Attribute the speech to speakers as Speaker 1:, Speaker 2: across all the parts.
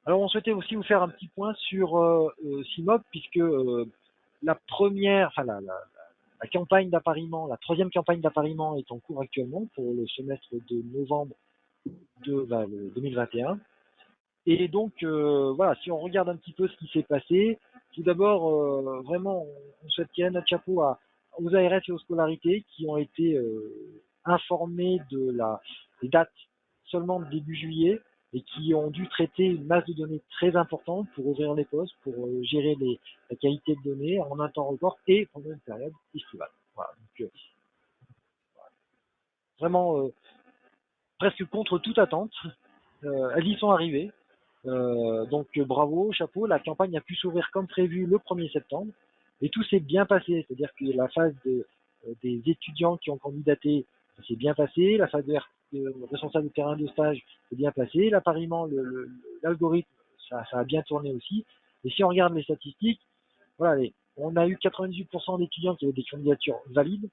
Speaker 1: Alors, on souhaitait aussi vous faire un petit point sur CIMOP, puisque la première, enfin la campagne d'appariement, la troisième campagne d'appariement est en cours actuellement pour le semestre de novembre de 2021. Et donc, voilà, si on regarde un petit peu ce qui s'est passé, tout d'abord, vraiment, on souhaite tirer notre chapeau aux ARS et aux scolarités qui ont été informés des dates seulement de début juillet et qui ont dû traiter une masse de données très importante pour ouvrir les postes, pour gérer la qualité de données en un temps record et pendant une période estivale. Voilà, donc, vraiment, presque contre toute attente, elles y sont arrivées. Donc bravo, chapeau, la campagne a pu s'ouvrir comme prévu le 1er septembre et tout s'est bien passé, c'est-à-dire que la phase des étudiants qui ont candidaté s'est bien passé, la phase de responsable de terrain de stage s'est bien passée, l'appariement, l'algorithme, ça a bien tourné aussi. Et si on regarde les statistiques, voilà, on a eu 98% d'étudiants qui avaient des candidatures valides.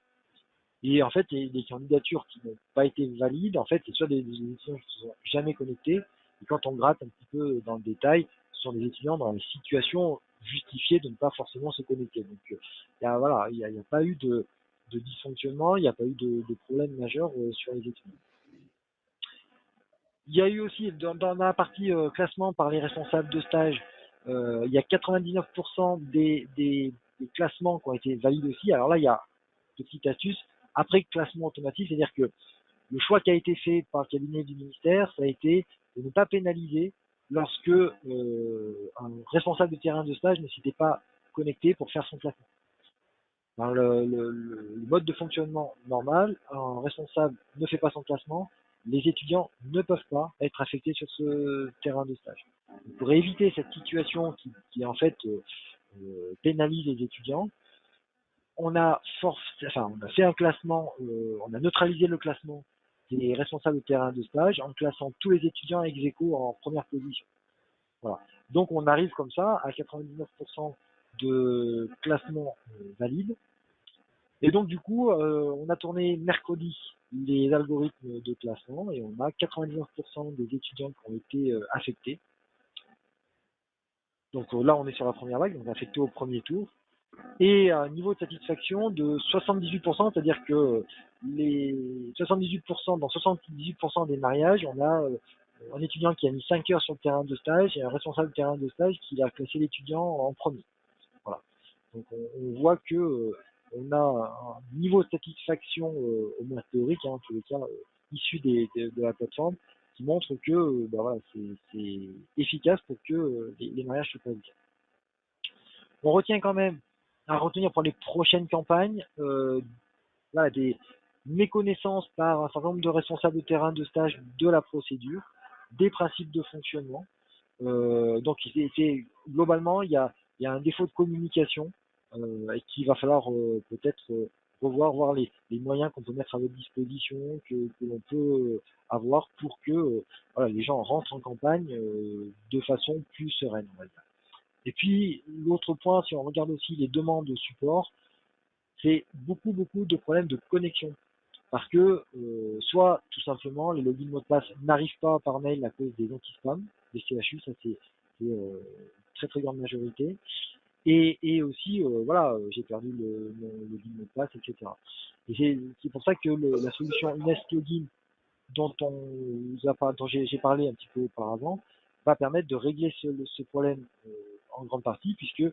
Speaker 1: Et en fait, les candidatures qui n'ont pas été valides, en fait, c'est soit des étudiants qui ne se sont jamais connectés. Et quand on gratte un petit peu dans le détail, ce sont des étudiants dans les situations justifiées de ne pas forcément se connecter. Donc, voilà, il n'y a pas eu de dysfonctionnement, il n'y a pas eu de problème majeur sur les étudiants. Il y a eu aussi, dans la partie classement par les responsables de stage, il y a 99% des classements qui ont été valides aussi. Alors là, il y a petite astuce, après classement automatique, c'est-à-dire que le choix qui a été fait par le cabinet du ministère, ça a été de ne pas pénaliser lorsque un responsable de terrain de stage ne s'était pas connecté pour faire son classement. Dans le mode de fonctionnement normal, un responsable ne fait pas son classement, les étudiants ne peuvent pas être affectés sur ce terrain de stage. Pour éviter cette situation qui en fait pénalise les étudiants, on a fait un classement, on a neutralisé le classement des responsables de terrain de stage en classant tous les étudiants ex aequo en première position. Voilà. Donc on arrive comme ça à 99% de classement valide. Et donc du coup, on a tourné mercredi les algorithmes de classement et on a 99% des étudiants qui ont été affectés. Donc là, on est sur la première vague, donc affectés au premier tour. Et un niveau de satisfaction de 78%, c'est-à-dire que dans 78% des mariages, on a un étudiant qui a mis 5 heures sur le terrain de stage et un responsable de terrain de stage qui a classé l'étudiant en premier. Voilà. Donc on voit que on a un niveau de satisfaction au moins théorique, en tous les cas, issu de la plateforme, qui montre que voilà, c'est efficace pour que les mariages se passent bien. On retient quand même à retenir pour les prochaines campagnes voilà, des méconnaissances par un certain nombre de responsables de terrain de stage de la procédure, des principes de fonctionnement. Donc globalement, il y a un défaut de communication et qu'il va falloir peut-être voir les moyens qu'on peut mettre à votre disposition, que l'on peut avoir pour que voilà, les gens rentrent en campagne de façon plus sereine, on va dire. Et puis, l'autre point, si on regarde aussi les demandes de support, c'est beaucoup de problèmes de connexion. Parce que, soit, tout simplement, les logins mots de passe n'arrivent pas par mail à cause des anti-spam, des CHU, ça c'est très grande majorité. Et aussi, voilà, j'ai perdu mon login mot de passe, etc. Et c'est pour ça que la solution Nest Login dont j'ai parlé un petit peu auparavant, va permettre de régler ce problème en grande partie, puisque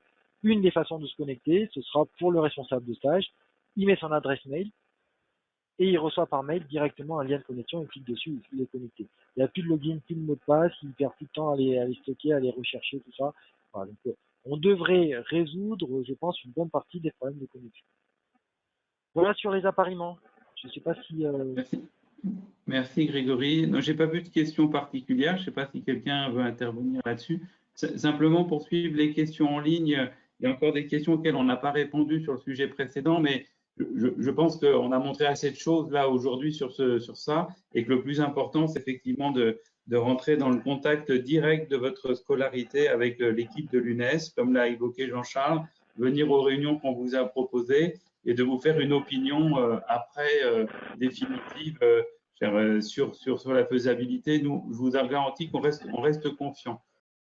Speaker 1: une des façons de se connecter, ce sera pour le responsable de stage. Il met son adresse mail et il reçoit par mail directement un lien de connexion, il clique dessus, il est connecté. Il n'y a plus de login, plus de mot de passe, il perd plus de temps à les stocker, à les rechercher, tout ça. Voilà, donc, on devrait résoudre, je pense, une bonne partie des problèmes de connexion. Voilà sur les appariements. Je ne sais pas si...
Speaker 2: Merci Grégory. Non, j'ai pas vu de questions particulières. Je ne sais pas si quelqu'un veut intervenir là-dessus. Simplement pour suivre les questions en ligne, il y a encore des questions auxquelles on n'a pas répondu sur le sujet précédent, mais je pense qu'on a montré assez de choses là aujourd'hui sur ça, et que le plus important, c'est effectivement de rentrer dans le contact direct de votre scolarité avec l'équipe de l'UNES, comme l'a évoqué Jean-Charles, venir aux réunions qu'on vous a proposées et de vous faire une opinion après définitive sur la faisabilité. Nous, je vous garantis qu'on reste confiant.